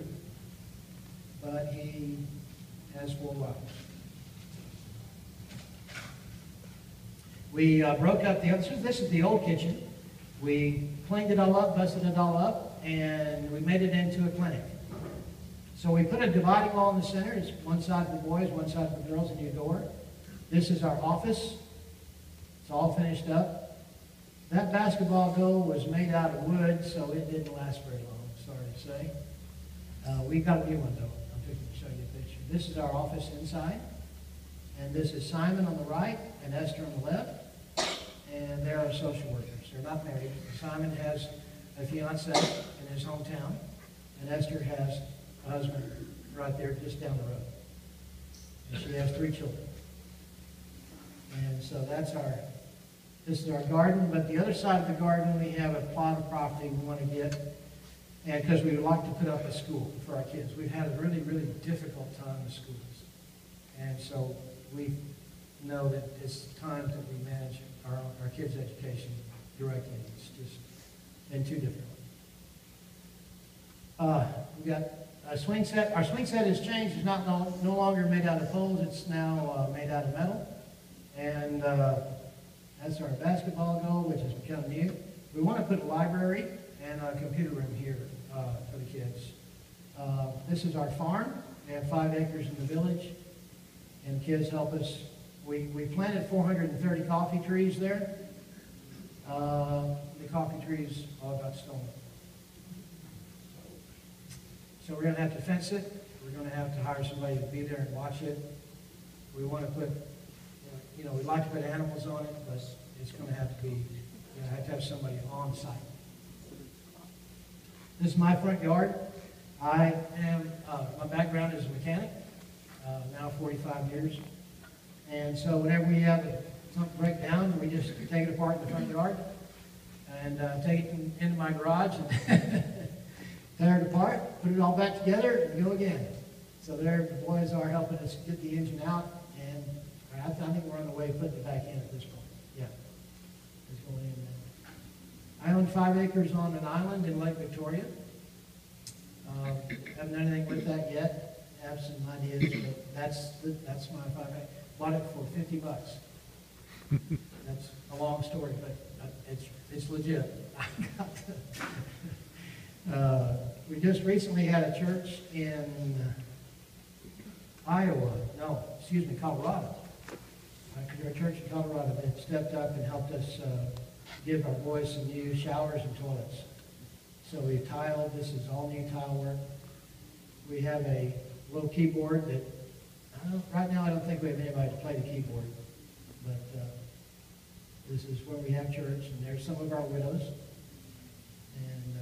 S2: but he has 4 wives. We broke up the other. This is the old kitchen. We cleaned it all up, busted it all up, and we made it into a clinic. So we put a dividing wall in the center. It's one side for the boys, one side for the girls, a new door. This is our office. It's all finished up. That basketball goal was made out of wood, so it didn't last very long, sorry to say. We got a new one, though. I'm going to show you a picture. This is our office inside. And this is Simon on the right and Esther on the left. And they're our social workers. They're not married. Simon has a fiancée in his hometown. And Esther has a husband right there just down the road. And she has 3 children. And so this is our garden. But the other side of the garden, we have a plot of property we want to get. And because we would like to put up a school for our kids. We've had a really, really difficult time with schools. And so we know that it's time that we manage our kids' education directly. It's just been too difficult. We got a swing set. Our swing set has changed. It's not no longer made out of poles. It's now made out of metal. And that's our basketball goal, which has become new. We want to put a library and a computer room here for the kids. This is our farm. We have 5 acres in the village. And kids help us. We planted 430 coffee trees there. The coffee trees all got stolen. So we're going to have to fence it. We're going to have to hire somebody to be there and watch it. We want to put, you know, we'd like to put animals on it, but it's going to have to be, you know, have to have somebody on site. This is my front yard. I am, my background is a mechanic, now 45 years. And so whenever we have something break down, we just take it apart in the front yard and take it into my garage and tear it apart, put it all back together, and go again. So there, the boys are helping us get the engine out, and I think we're on the way to putting it back in at this point. Yeah, it's going in now. I own 5 acres on an island in Lake Victoria. Haven't done anything with that yet. Have some ideas, but that's my 5 acres. Bought it for $50. That's a long story, but it's legit. We just recently had a church in Colorado. Our church in Colorado that stepped up and helped us give our boys some new showers and toilets. So we tiled. This is all new tile work. We have a little keyboard that, right now I don't think we have anybody to play the keyboard. But this is where we have church, and there's some of our widows. And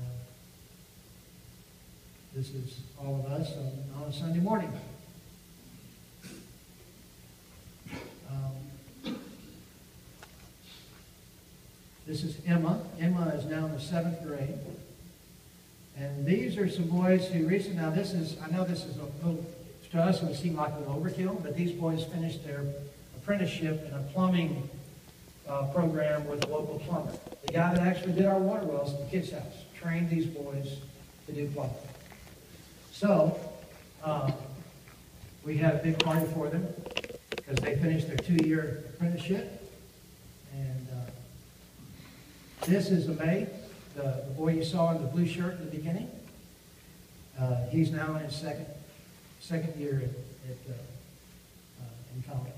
S2: this is all of us on a Sunday morning. This is Emma. Emma is now in the 7th grade. And these are some boys who recently, now this is, I know this is a little, to us it would seem like a little overkill, but these boys finished their apprenticeship in a plumbing program with a local plumber. The guy that actually did our water wells at the kids' house trained these boys to do plumbing. So, we had a big party for them because they finished their 2-year apprenticeship. And this is May, the boy you saw in the blue shirt in the beginning. He's now in his second year in college.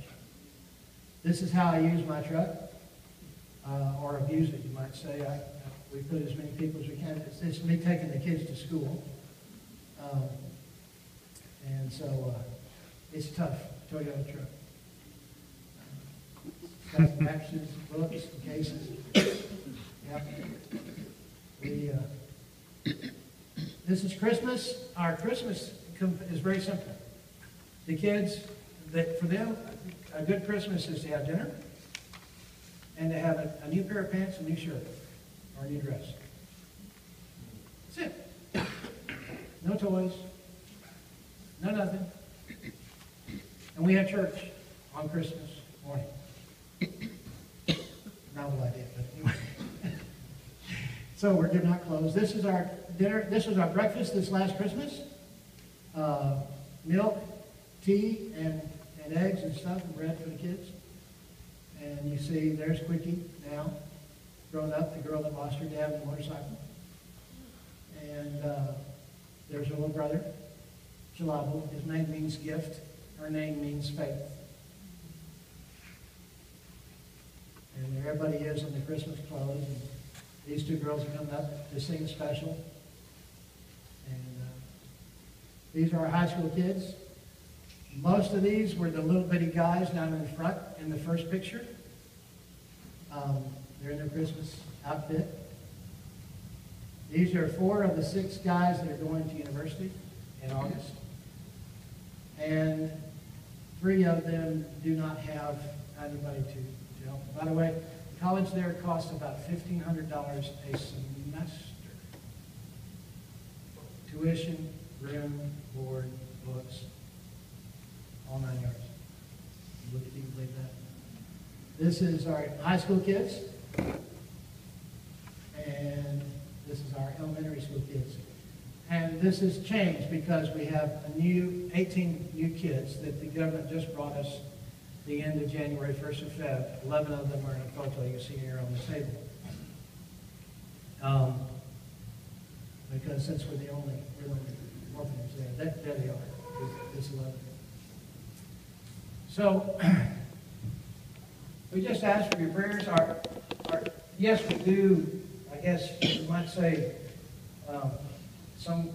S2: This is how I use my truck, or abuse it, you might say. We put as many people as we can. It's me taking the kids to school. And so It's tough, Toyota truck. Got matches, books, cases. Yep. This is Christmas. Our Christmas is very simple. The kids, for them, a good Christmas is to have dinner and to have a new pair of pants, a new shirt, or a new dress. That's it. No toys. No nothing. And we have church on Christmas morning. Not what I did, but anyway. So we're giving out clothes. This is our dinner. This was our breakfast this last Christmas. Milk, tea, and eggs and stuff, and bread for the kids. And you see, there's Quickie now, grown up, the girl that lost her dad on the motorcycle. And there's her little brother, Jalabo. His name means gift. Her name means faith. And there everybody is in the Christmas clothes. And these two girls are coming up to sing a special. And these are our high school kids. Most of these were the little bitty guys down in the front in the first picture. They're in their Christmas outfit. These are 4 of the 6 guys that are going to university in August. And 3 of them do not have anybody to help them. By the way, college there costs about $1,500 a semester. Tuition, room, board, books, all 9 yards. Look if you can believe that. This is our high school kids. And this is our elementary school kids. And this has changed because we have 18 new kids that the government just brought us the end of January, 1st of Feb. 11 of them are in a photo you see here on the table. Because since we're the only orphanage there, there they are. This 11. So, we just ask for your prayers. Yes, we do, I guess you might say, some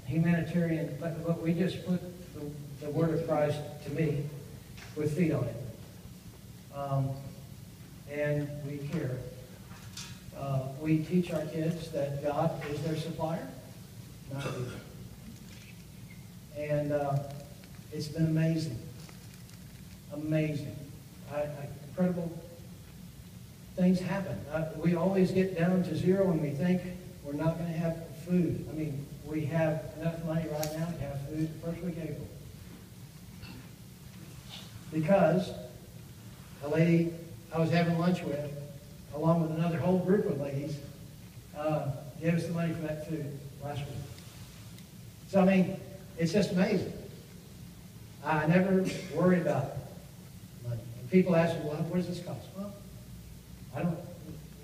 S2: humanitarian, but we just put the word of Christ to me with feet on it. And we care. We teach our kids that God is their supplier, not we. And it's been amazing. Amazing. Incredible things happen. We always get down to zero and we think we're not going to have food. I mean, we have enough money right now to have food the first week of April. Because a lady I was having lunch with, along with another whole group of ladies, gave us the money for that food last week. So, I mean, it's just amazing. I never worry about money. And people ask me, well, what does this cost? Well, I don't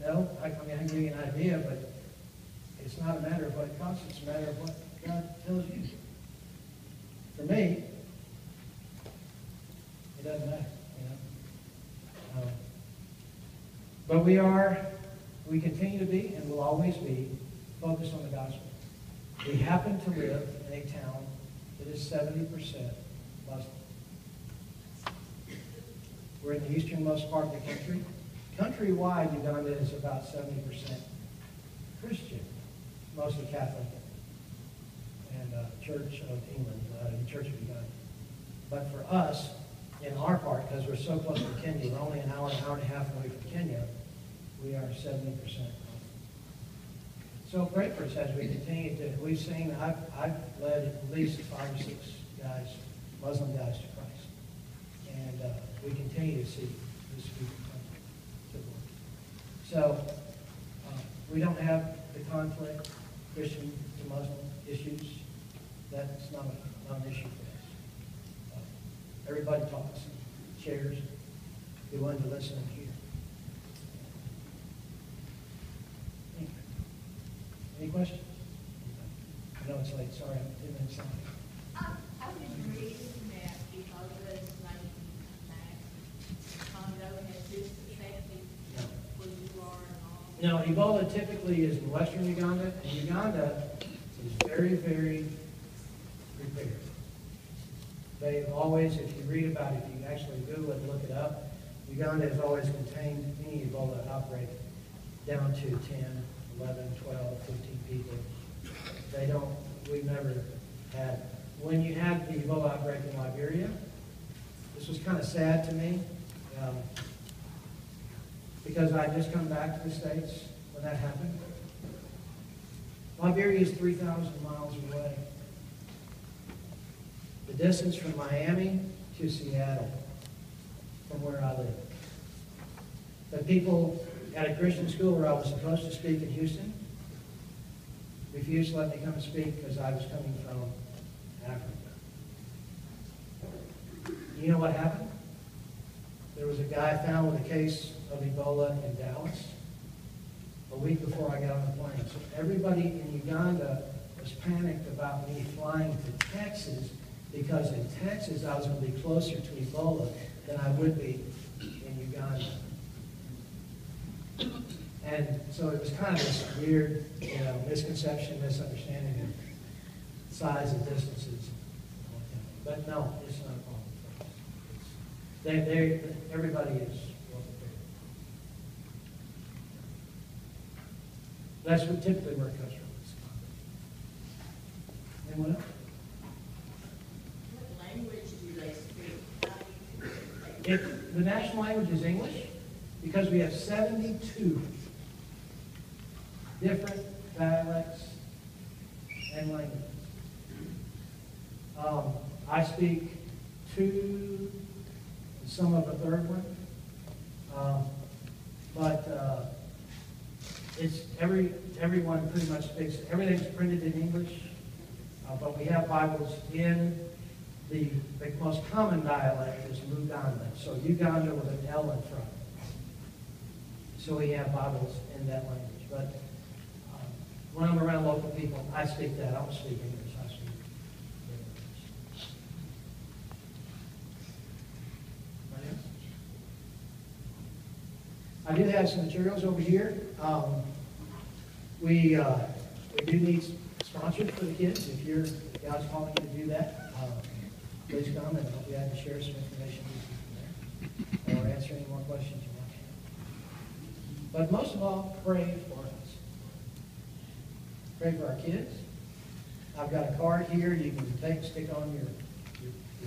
S2: know. I mean, I can give you an idea, but it's not a matter of what it costs. It's a matter of what God tells you. For me, it doesn't matter, you know. But we continue to be, and will always be, focused on the gospel. We happen to live in a town that is 70% Muslim. We're in the easternmost part of the country. Countrywide, Uganda is about 70% Christian, mostly Catholic, and Church of England, the Church of Uganda. But for us, in our part, because we're so close to Kenya, we're only an hour and a half away from Kenya, we are 70%. So pray for us as we continue to, we've seen, I've led at least 5 or 6 guys, Muslim guys, to Christ. And we continue to see this people come to the Lord. So we don't have the conflict, Christian to Muslim issues. That's not an issue for us. Everybody talks, shares, be willing to listen and hear. Any questions? I know it's late. Sorry, I'm 10 minutes late.
S3: I was reading that Ebola is like Congo has this affected where you are and all.
S2: No, Ebola typically is in western Uganda, and Uganda is very, very prepared. They've always, if you read about it, if you actually Google it and look it up, Uganda has always contained any Ebola outbreak down to 10, 11, 12, 15 people. We've never had, when you had the Ebola outbreak in Liberia, this was kind of sad to me, because I just come back to the States when that happened. Liberia is 3,000 miles away. The distance from Miami to Seattle, from where I live. The people at a Christian school where I was supposed to speak in Houston refused to let me come and speak because I was coming from Africa. You know what happened? There was a guy found with a case of Ebola in Dallas a week before I got on the plane. So everybody in Uganda was panicked about me flying to Texas because in Texas I was going to be closer to Ebola than I would be in Uganda. And so it was kind of this weird, misconception, misunderstanding of size and distances. But no, it's not a problem for us. Everybody is well prepared. That's what typically where it comes from. Anyone else?
S3: What language do they speak? How do you
S2: The national language is English because we have 72 different dialects and languages. I speak two, some of a third one, but it's everyone pretty much speaks. Everything's printed in English, but we have Bibles in the most common dialect is Luganda. So Uganda with an L in front. So we have Bibles in that language. But when I'm around local people, I speak that. I don't speak English. I speak English. I do have some materials over here. We do need sponsors for the kids. If God's calling you to do that, please come, and I'll be glad to share some information with you from there, or answer any more questions you might have. But most of all, pray for us. Pray for our kids. I've got a card here you can stick on your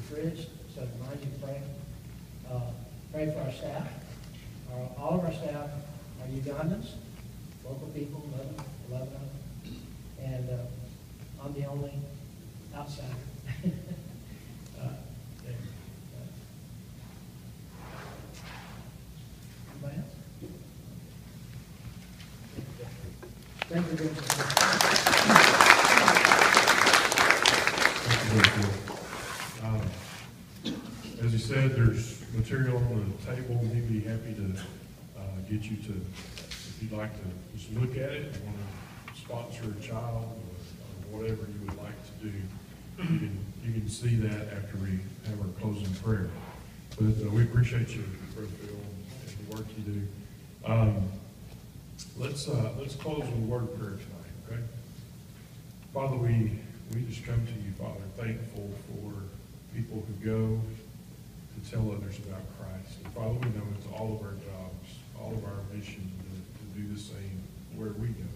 S2: fridge so it reminds you to pray. Pray for our staff. All of our staff are Ugandans, local people, 11 of them. And I'm the only outsider. Anybody else? Thank you very
S1: much. As he said, there's material on the table. We'd be happy to get you to, if you'd like to just look at it, you want to sponsor a child or whatever you would like to do, you can see that after we have our closing prayer. But we appreciate you, Brother Phil, and the work you do. Let's close with a word of prayer tonight, okay? Father, we just come to you, Father, thankful for people who go to tell others about Christ. And Father, we know it's all of our jobs, all of our mission to do the same where we go.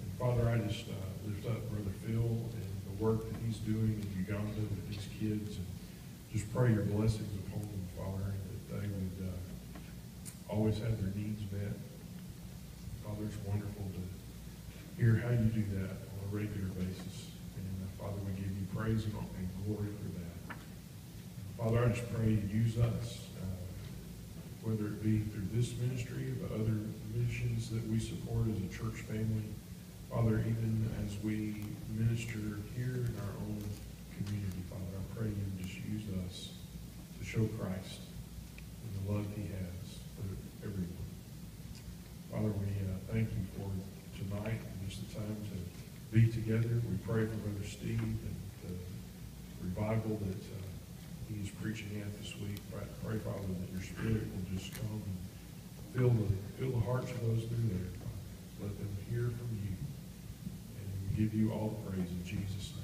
S1: And Father, I just lift up Brother Phil and the work that he's doing in Uganda with these kids, and just pray your blessings upon them, Father, and that they would always have their needs met. Father, it's wonderful to hear how you do that on a regular basis. And Father, we give you praise and glory for that. Father, I just pray you use us, whether it be through this ministry, but other missions that we support as a church family. Father, even as we minister here in our own community, Father, I pray you just use us to show Christ and the love he has for everyone. Father, we thank you for tonight and just the time to be together. We pray for Brother Steve and the revival that he is preaching at this week. Pray, Father, that your Spirit will just come and fill the hearts of those through there, Father. Let them hear from you. And we give you all the praise in Jesus' name.